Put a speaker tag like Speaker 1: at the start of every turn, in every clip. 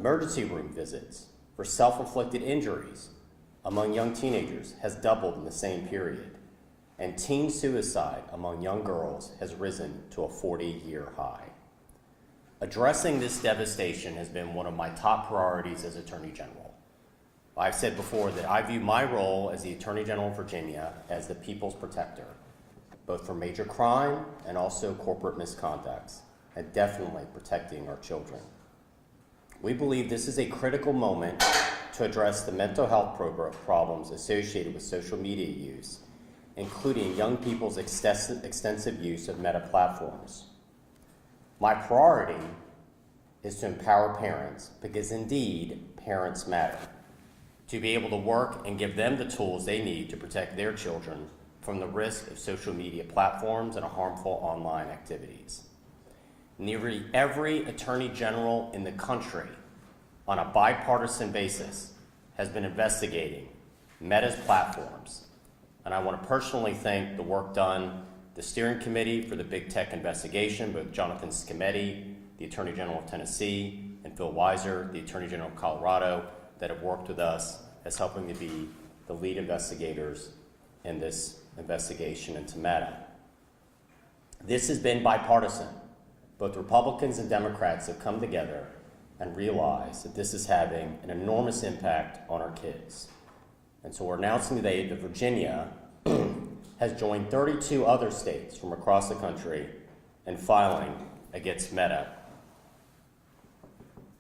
Speaker 1: Emergency room visits for self-inflicted injuries among young teenagers has doubled in the same period, and teen suicide among young girls has risen to a 40-year high. Addressing this devastation has been one of my top priorities as Attorney General. I've said before that I view my role as the Attorney General of Virginia as the people's protector, both for major crime and also corporate misconducts, and definitely protecting our children. We believe this is a critical moment to address the mental health problems associated with social media use, including young people's extensive use of meta platforms. My priority is to empower parents, because indeed, parents matter, to be able to work and give them the tools they need to protect their children from the risk of social media platforms and harmful online activities. Nearly every Attorney General in the country, on a bipartisan basis, has been investigating Meta's platforms. And I want to personally thank the work done, the steering committee for the big tech investigation, both Jonathan Scimetti, the Attorney General of Tennessee, and Phil Weiser, the Attorney General of Colorado, that have worked with us as helping to be the lead investigators in this investigation into Meta. This has been bipartisan. Both Republicans and Democrats have come together and realized that this is having an enormous impact on our kids. And so we're announcing today that Virginia has joined 32 other states from across the country in filing against Meta.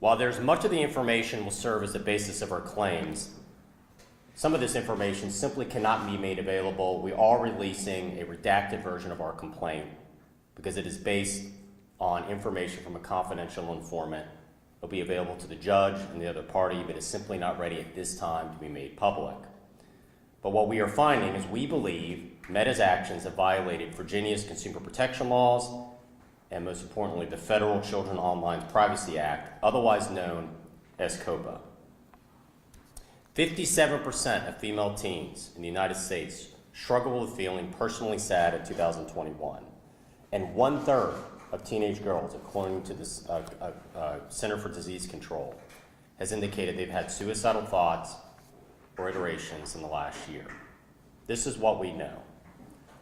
Speaker 1: While there's much of the information will serve as the basis of our claims, some of this information simply cannot be made available. We are releasing a redacted version of our complaint because it is based on information from a confidential informant. It'll be available to the judge and the other party, but is simply not ready at this time to be made public. But what we are finding is we believe Meta's actions have violated Virginia's consumer protection laws and, most importantly, the Federal Children Online Privacy Act, otherwise known as COPA. 57% of female teens in the United States struggle with feeling personally sad in 2021, and 1/3 of teenage girls, according to this Center for Disease Control, has indicated they've had suicidal thoughts or iterations in the last year. This is what we know.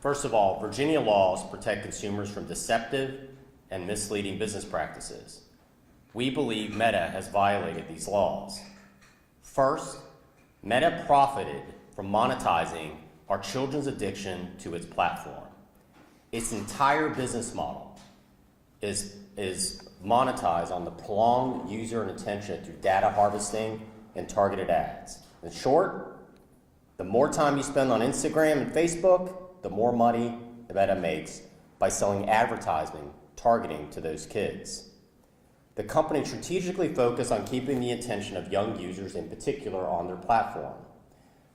Speaker 1: First of all, Virginia laws protect consumers from deceptive and misleading business practices. We believe Meta has violated these laws. First, Meta profited from monetizing our children's addiction to its platform. Its entire business model is monetized on the prolonged user and attention through data harvesting and targeted ads. In short, the more time you spend on Instagram and Facebook, the more money Meta makes by selling advertising targeting to those kids. The company strategically focused on keeping the attention of young users in particular on their platform.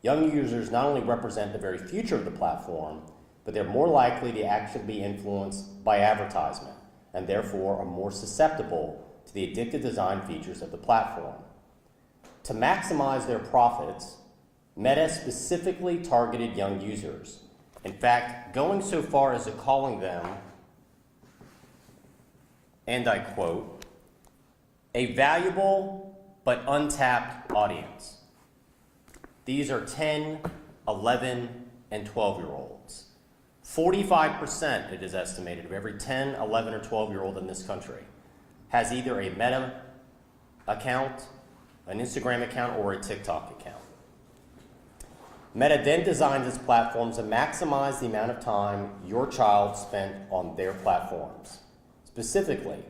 Speaker 1: Young users not only represent the very future of the platform, but they're more likely to actually be influenced by advertisement, and therefore are more susceptible to the addictive design features of the platform. To maximize their profits, Meta specifically targeted young users. In fact, going so far as to calling them, and I quote, a valuable but untapped audience. These are 10, 11, and 12-year-olds. 45%, it is estimated, of every 10, 11, or 12-year-old in this country has either a Meta account, an Instagram account, or a TikTok account. Meta then designs its platforms to maximize the amount of time your child spent on their platforms. Specifically,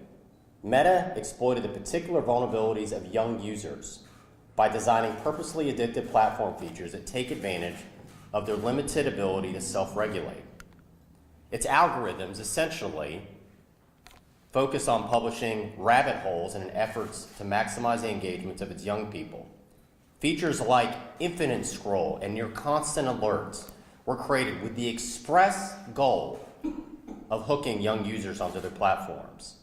Speaker 1: Meta exploited the particular vulnerabilities of young users by designing purposely addictive platform features that take advantage of their limited ability to self-regulate. Its algorithms essentially focus on publishing rabbit holes in an effort to maximize the engagement of its young people. Features like infinite scroll and near constant alerts were created with the express goal of hooking young users onto their platforms.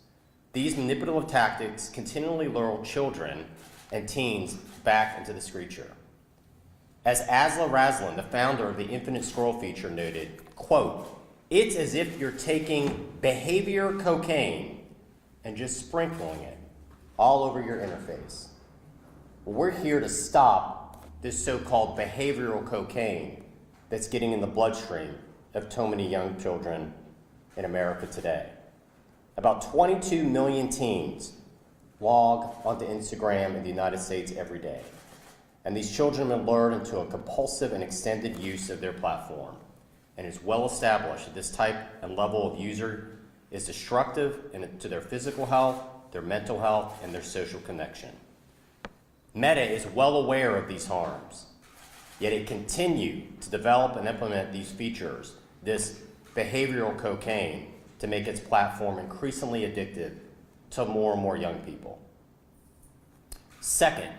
Speaker 1: These manipulative tactics continually lure children and teens back into the screecher. As Asla Razlan, the founder of the infinite scroll feature, noted, quote, "It's as if you're taking behavior cocaine and just sprinkling it all over your interface." Well, we're here to stop this so-called behavioral cocaine that's getting in the bloodstream of so many young children in America today. About 22 million teens log onto Instagram in the United States every day. And these children are lured into a compulsive and extended use of their platform. And it's well established that this type and level of user is destructive to their physical health, their mental health, and their social connection. Meta is well aware of these harms, yet it continued to develop and implement these features, this behavioral cocaine, to make its platform increasingly addictive to more and more young people. Second,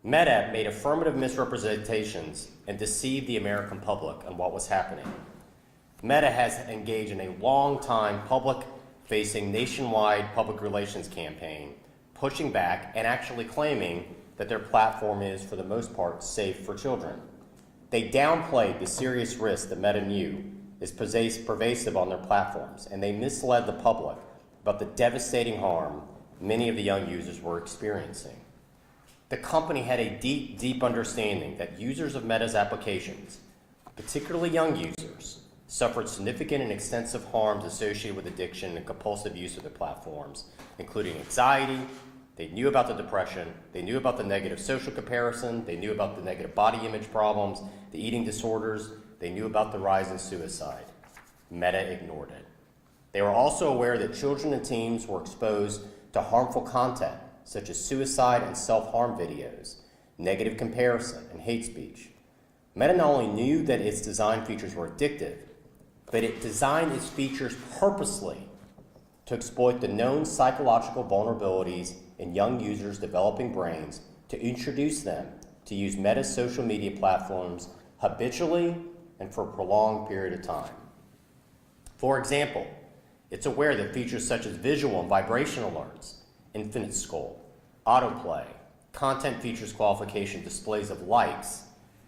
Speaker 1: Meta made affirmative misrepresentations and deceived the American public on what was happening. Meta has engaged in a long-time public-facing nationwide public relations campaign, pushing back and actually claiming that their platform is, for the most part, safe for children. They downplayed the serious risk that Meta knew is pervasive on their platforms, and they misled the public about the devastating harm many of the young users were experiencing. The company had a deep, deep understanding that users of Meta's applications, particularly young users, suffered significant and extensive harms associated with addiction and compulsive use of their platforms, including anxiety. They knew about the depression, they knew about the negative social comparison, they knew about the negative body image problems, the eating disorders, they knew about the rise in suicide. Meta ignored it. They were also aware that children and teens were exposed to harmful content, such as suicide and self-harm videos, negative comparison, and hate speech. Meta not only knew that its design features were addictive, but it designed its features purposely to exploit the known psychological vulnerabilities in young users' developing brains to introduce them to use Meta's social media platforms habitually and for a prolonged period of time. For example, it's aware that features such as visual and vibration alerts, infinite scroll, autoplay, content features qualification displays of likes,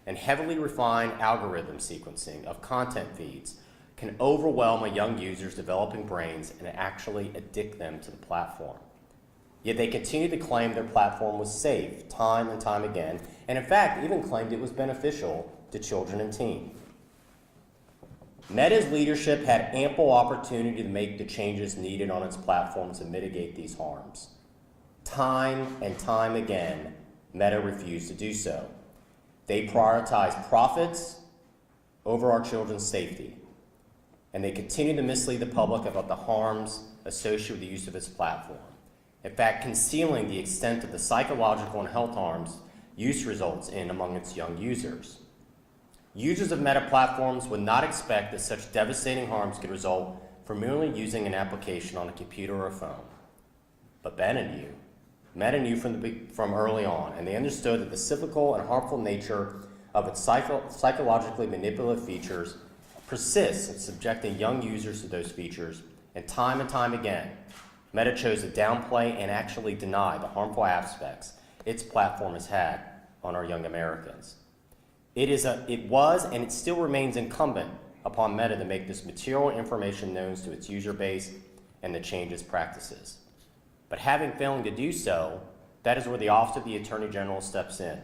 Speaker 1: and heavily refined algorithm sequencing of content feeds can overwhelm a young user's developing brains and actually addict them to the platform. Yet they continue to claim their platform was safe time and time again, and in fact even claimed it was beneficial to children and teens. Meta's leadership had ample opportunity to make the changes needed on its platforms to mitigate these harms. Time and time again, Meta refused to do so. They prioritized profits over our children's safety, and they continue to mislead the public about the harms associated with the use of its platform. In fact, concealing the extent of the psychological and health harms use results in among its young users. Users of Meta platforms would not expect that such devastating harms could result from merely using an application on a computer or a phone. But Meta knew from early on, and they understood that the cyclical and harmful nature of its psychologically manipulative features persists in subjecting young users to those features, and time again, Meta chose to downplay and actually deny the harmful aspects its platform has had on our young Americans. It was and it still remains incumbent upon Meta to make this material information known to its user base and to change its practices. But having failed to do so, that is where the Office of the Attorney General steps in,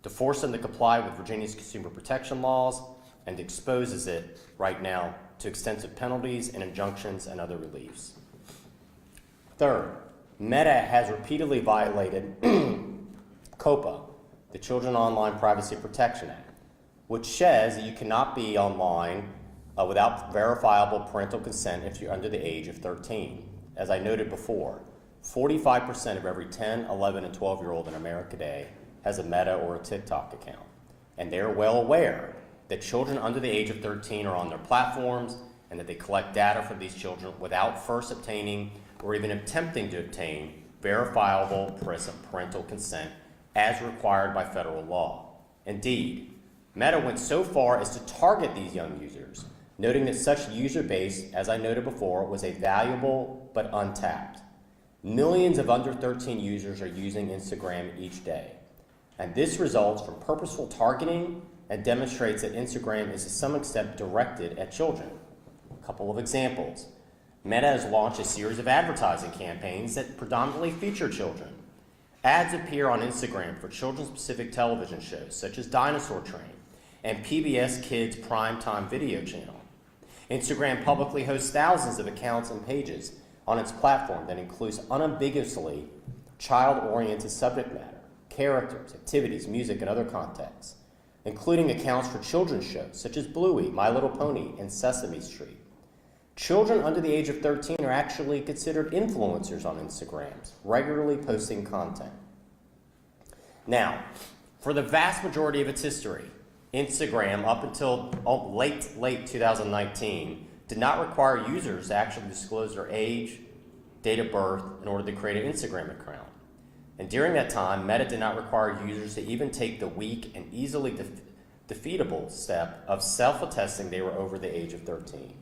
Speaker 1: to force them to comply with Virginia's consumer protection laws and exposes it right now to extensive penalties and injunctions and other reliefs. Third, Meta has repeatedly violated COPPA, the Children Online Privacy Protection Act, which says that you cannot be online without verifiable parental consent if you're under the age of 13. As I noted before, 45% of every 10, 11, and 12-year-old in America today has a Meta or a TikTok account. And they're well aware that children under the age of 13 are on their platforms and that they collect data from these children without first obtaining or even attempting to obtain verifiable parental consent as required by federal law. Indeed, Meta went so far as to target these young users, noting that such user base, as I noted before, was a valuable but untapped. Millions of under 13 users are using Instagram each day, and this results from purposeful targeting and demonstrates that Instagram is to some extent directed at children. A couple of examples. Meta has launched a series of advertising campaigns that predominantly feature children. Ads appear on Instagram for children-specific television shows such as Dinosaur Train and PBS Kids Primetime Video Channel. Instagram publicly hosts thousands of accounts and pages on its platform that includes unambiguously child-oriented subject matter, characters, activities, music, and other contexts, including accounts for children's shows such as Bluey, My Little Pony, and Sesame Street. Children under the age of 13 are actually considered influencers on Instagram, regularly posting content. Now, for the vast majority of its history, Instagram, up until late 2019, did not require users to actually disclose their age, date of birth, in order to create an Instagram account. And during that time, Meta did not require users to even take the weak and easily defeatable step of self-attesting they were over the age of 13.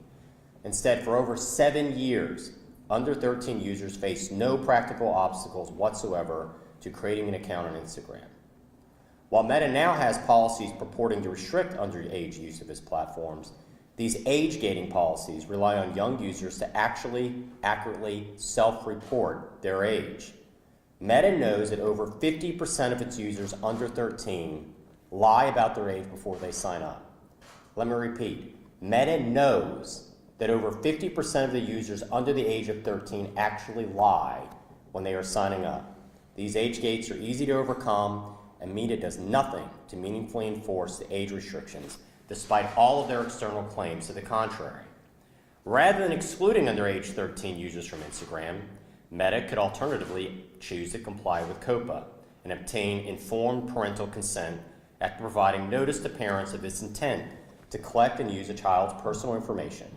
Speaker 1: Instead, for over 7 years, under 13 users faced no practical obstacles whatsoever to creating an account on Instagram. While Meta now has policies purporting to restrict underage use of its platforms, these age-gating policies rely on young users to actually accurately self-report their age. Meta knows that over 50% of its users under 13 lie about their age before they sign up. Let me repeat, Meta knows that over 50% of the users under the age of 13 actually lie when they are signing up. These age gates are easy to overcome, and Meta does nothing to meaningfully enforce the age restrictions, despite all of their external claims to the contrary. Rather than excluding underage 13 users from Instagram, Meta could alternatively choose to comply with COPPA and obtain informed parental consent after providing notice to parents of its intent to collect and use a child's personal information.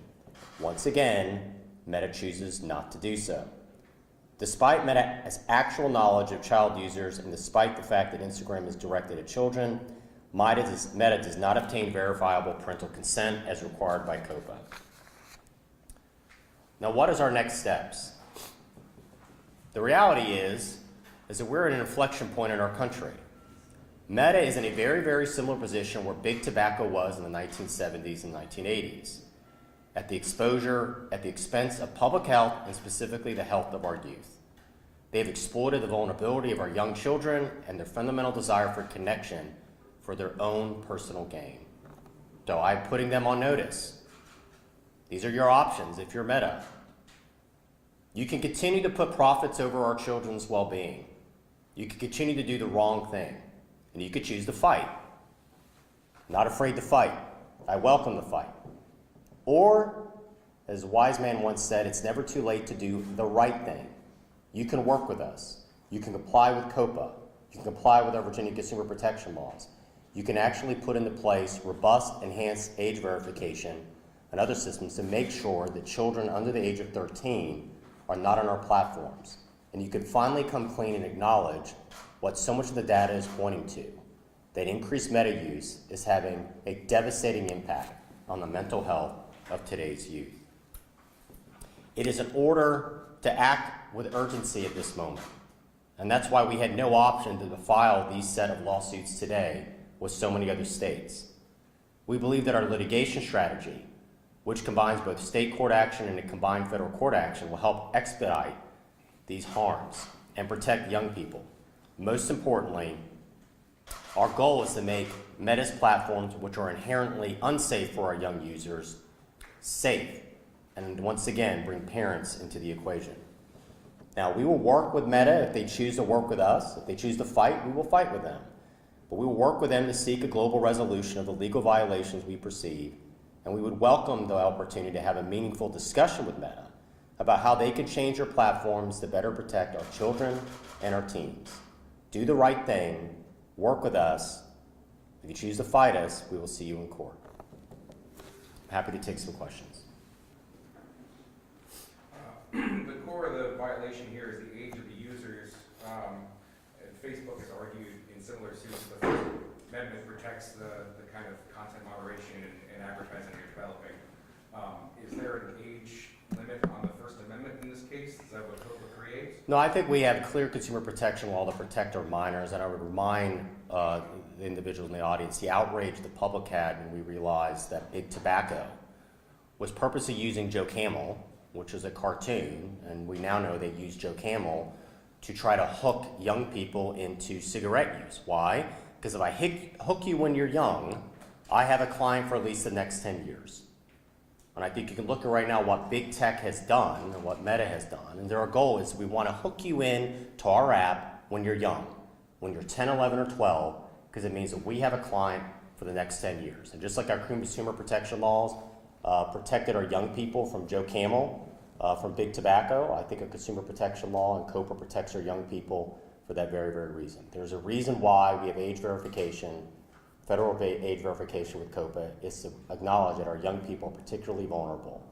Speaker 1: Once again, Meta chooses not to do so. Despite Meta's actual knowledge of child users and despite the fact that Instagram is directed at children, Meta does not obtain verifiable parental consent as required by COPPA. Now, what is our next steps? The reality is that we're at an inflection point in our country. Meta is in a very, very similar position where big tobacco was in the 1970s and 1980s. At the expense of public health and specifically the health of our youth. They have exploited the vulnerability of our young children and their fundamental desire for connection for their own personal gain. So I'm putting them on notice. These are your options if you're Meta. You can continue to put profits over our children's well-being. You can continue to do the wrong thing, and you could choose to fight. Not afraid to fight. I welcome the fight. Or, as a wise man once said, it's never too late to do the right thing. You can work with us. You can comply with COPPA. You can comply with our Virginia consumer protection laws. You can actually put into place robust, enhanced age verification and other systems to make sure that children under the age of 13 are not on our platforms. And you can finally come clean and acknowledge what so much of the data is pointing to, that increased Meta use is having a devastating impact on the mental health of today's youth. It is in order to act with urgency at this moment, and that's why we had no option to file these set of lawsuits today with so many other states. We believe that our litigation strategy, which combines both state court action and a combined federal court action, will help expedite these harms and protect young people. Most importantly, our goal is to make Meta's platforms, which are inherently unsafe for our young users, safe, and once again, bring parents into the equation. Now, we will work with Meta if they choose to work with us. If they choose to fight, we will fight with them. But we will work with them to seek a global resolution of the legal violations we perceive, and we would welcome the opportunity to have a meaningful discussion with Meta about how they can change their platforms to better protect our children and our teens. Do the right thing, work with us. If you choose to fight us, we will see you in court. I'm happy to take some questions.
Speaker 2: The core of the violation here is the age of the users. Facebook has argued in similar suits that the First Amendment protects the kind of content moderation and advertising you're developing. Is there an age limit on the First Amendment in this case? Is that what COPPA creates?
Speaker 1: No, I think we have clear consumer protection law to protect our minors, and I would remind the individuals in the audience the outrage the public had when we realized that big tobacco was purposely using Joe Camel, which is a cartoon, and we now know they used Joe Camel to try to hook young people into cigarette use. Why? Because if I hook you when you're young, I have a client for at least the next 10 years. And I think you can look at right now what big tech has done and what Meta has done. And our goal is we want to hook you in to our app when you're young, when you're 10, 11, or 12, because it means that we have a client for the next 10 years. And just like our consumer protection laws protected our young people from Joe Camel, from big tobacco, I think a consumer protection law and COPA protects our young people for that very, very reason. There's a reason why we have age verification, federal age verification with COPA, is to acknowledge that our young people are particularly vulnerable.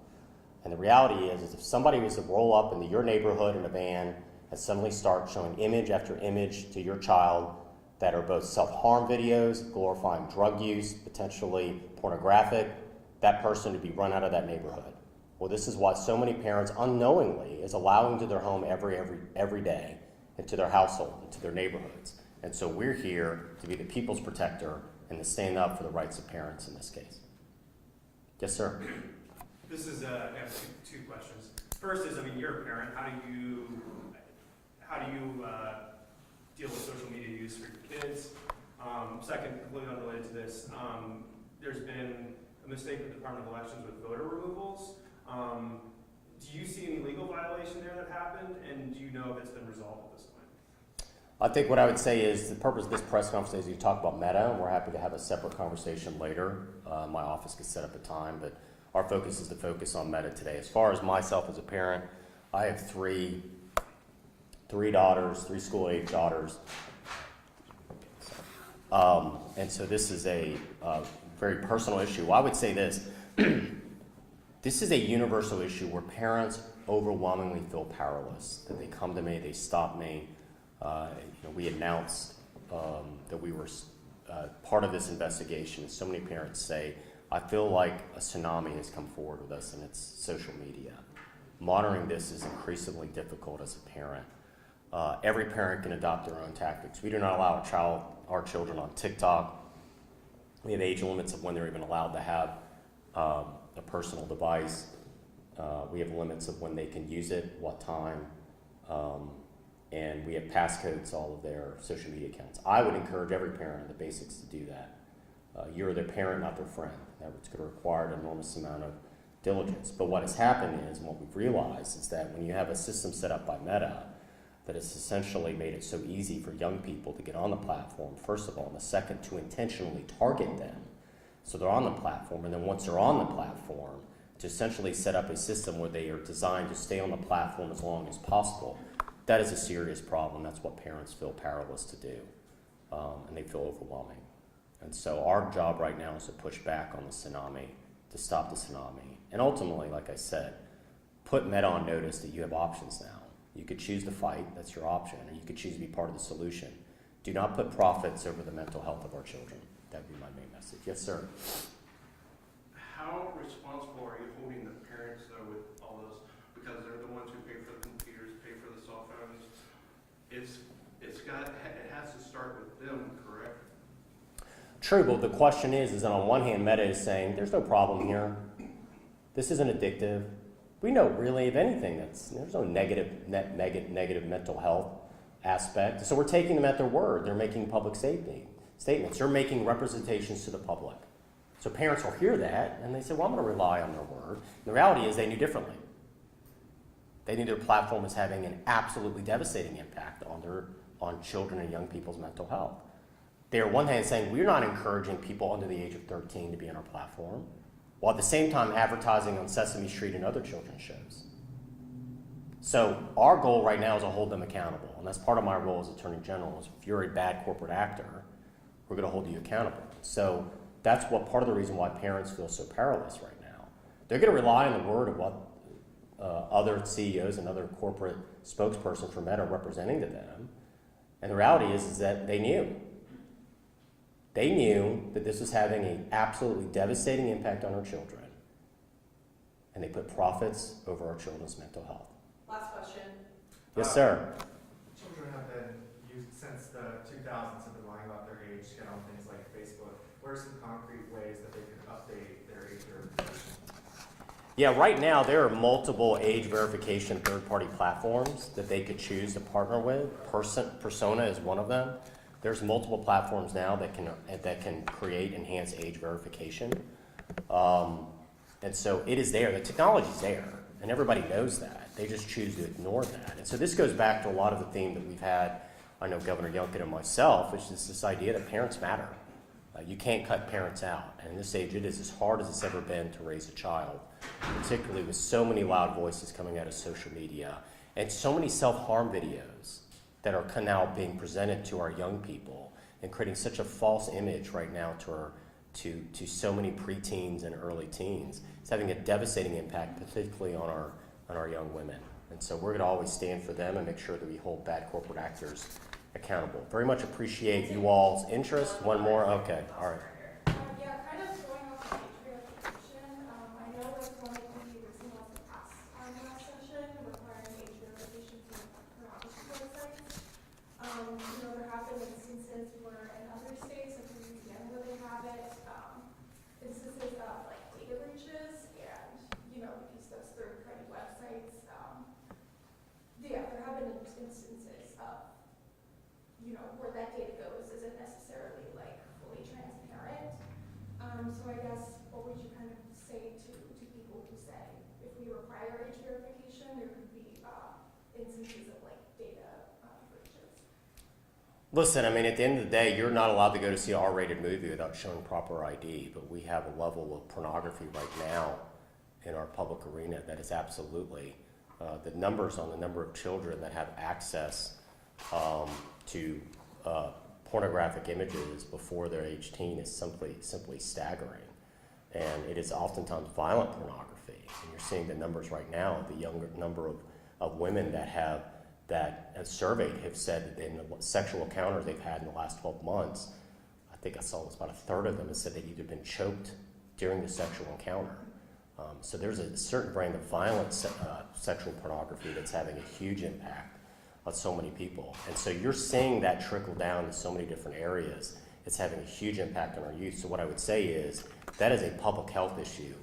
Speaker 1: And the reality is if somebody was to roll up into your neighborhood in a van and suddenly start showing image after image to your child that are both self-harm videos, glorifying drug use, potentially pornographic, that person would be run out of that neighborhood. Well, this is why so many parents unknowingly is allowing to their home every day, into their household, into their neighborhoods. And so we're here to be the people's protector and to stand up for the rights of parents in this case. Yes, sir.
Speaker 3: This is, I have two questions. First is, you're a parent. How do you deal with social media use for your kids? Second, completely unrelated to this, there's been a mistake with the Department of Elections with voter removals. Do you see any legal violation there that happened, and do you know if it's been resolved at this point?
Speaker 1: I think what I would say is the purpose of this press conference is you talk about Meta, and we're happy to have a separate conversation later. My office can set up a time, but our focus is to focus on Meta today. As far as myself as a parent, I have three daughters, three school-age daughters. And so this is a very personal issue. Well, I would say this. This is a universal issue where parents overwhelmingly feel powerless, that they come to me, they stop me. We announced that we were part of this investigation. So many parents say, I feel like a tsunami has come forward with us, and it's social media. Monitoring this is increasingly difficult as a parent. Every parent can adopt their own tactics. We do not allow our children on TikTok. We have age limits of when they're even allowed to have a personal device. We have limits of when they can use it, what time, and we have passcodes to all of their social media accounts. I would encourage every parent in the basics to do that. You're their parent, not their friend. That's going to require an enormous amount of diligence. But what has happened is, and what we've realized, is that when you have a system set up by Meta that has essentially made it so easy for young people to get on the platform, first of all, and the second, to intentionally target them. So they're on the platform, and then once they're on the platform, to essentially set up a system where they are designed to stay on the platform as long as possible. That is a serious problem. That's what parents feel powerless to do, and they feel overwhelming. And so our job right now is to push back on the tsunami, to stop the tsunami. And ultimately, like I said, put Meta on notice that you have options now. You could choose to fight, that's your option, or you could choose to be part of the solution. Do not put profits over the mental health of our children. That would be my main message. Yes, sir.
Speaker 4: How responsible are you holding the parents, though, with all this? Because they're the ones who pay for the computers, pay for the cell phones. It has to start with them, correct?
Speaker 1: True, but the question is that on one hand, Meta is saying, there's no problem here. This isn't addictive. We know really, if anything, there's no negative mental health aspect. So we're taking them at their word. They're making public statements. They're making representations to the public. So parents will hear that, and they say, well, I'm going to rely on their word. And the reality is they knew differently. They knew their platform was having an absolutely devastating impact on children and young people's mental health. They're on one hand saying, we're not encouraging people under the age of 13 to be on our platform, while at the same time advertising on Sesame Street and other children's shows. So our goal right now is to hold them accountable, and that's part of my role as Attorney General, is if you're a bad corporate actor, we're going to hold you accountable. So that's part of the reason why parents feel so powerless right now. They're going to rely on the word of what other CEOs and other corporate spokespersons for Meta are representing to them, and the reality is that they knew. They knew that this was having an absolutely devastating impact on our children, and they put profits over our children's mental health.
Speaker 5: Last question.
Speaker 1: Yes, sir.
Speaker 6: Children have been used since the 2000s, have been lying about their age to get on things like Facebook. What are some concrete ways that they can update their age verification?
Speaker 1: Yeah, right now there are multiple age verification third-party platforms that they could choose to partner with. Persona is one of them. There's multiple platforms now that can create enhanced age verification, and so it is there. The technology's there, and everybody knows that. They just choose to ignore that. And so this goes back to a lot of the theme that we've had. I know Governor Youngkin and myself, which is this idea that parents matter. You can't cut parents out. And in this age, it is as hard as it's ever been to raise a child, particularly with so many loud voices coming out of social media and so many self-harm videos that are now being presented to our young people and creating such a false image right now to so many preteens and early teens. It's having a devastating impact, particularly on our young women. And so we're going to always stand for them and make sure that we hold bad corporate actors accountable. Very much appreciate you all's interest. One more? Okay, all right.
Speaker 5: Yeah, kind of going off of age verification, I know that's one of the reasons was passed on last session, requiring age verification for pornography websites. There have been instances where in other states, like Louisiana, where they have it, instances of like data breaches and, because those third-party websites, there have been instances of where that data goes isn't necessarily like fully transparent. So I guess what would you kind of say to people who say if we require age verification, there could be instances of like data breaches?
Speaker 1: Listen, I mean, at the end of the day, you're not allowed to go to see an R-rated movie without showing proper ID, but we have a level of pornography right now in our public arena that is absolutely, the numbers on the number of children that have access to pornographic images before they're age teen is simply staggering. And it is oftentimes violent pornography. And you're seeing the numbers right now, the younger number of women that as surveyed have said that in the sexual encounters they've had in the last 12 months, I think I saw it was about a third of them have said they'd either been choked during the sexual encounter. So there's a certain brand of violent sexual pornography that's having a huge impact on so many people. And so you're seeing that trickle down to so many different areas. It's having a huge impact on our youth. So what I would say is that is a public health issue,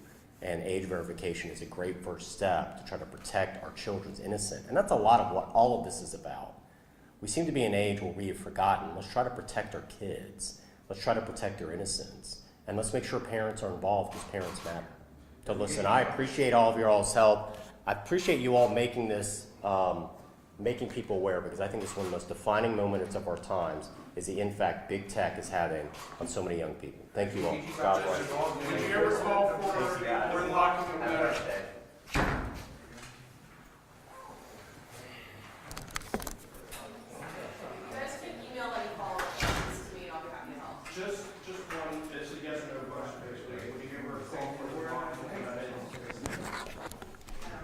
Speaker 1: and age verification is a great first step to try to protect our children's innocence. And that's a lot of what all of this is about. We seem to be in an age where we have forgotten. Let's try to protect our kids. Let's try to protect their innocence. And let's make sure parents are involved because parents matter. So listen, I appreciate all of your all's help. I appreciate you all making this, making people aware, because I think it's one of the most defining moments of our times is the impact big tech is having on so many young people. Thank you all. God bless.
Speaker 4: Did you ever call for locking them down?
Speaker 7: You guys can email any follow-up questions to me and I'll be happy to help.
Speaker 4: Just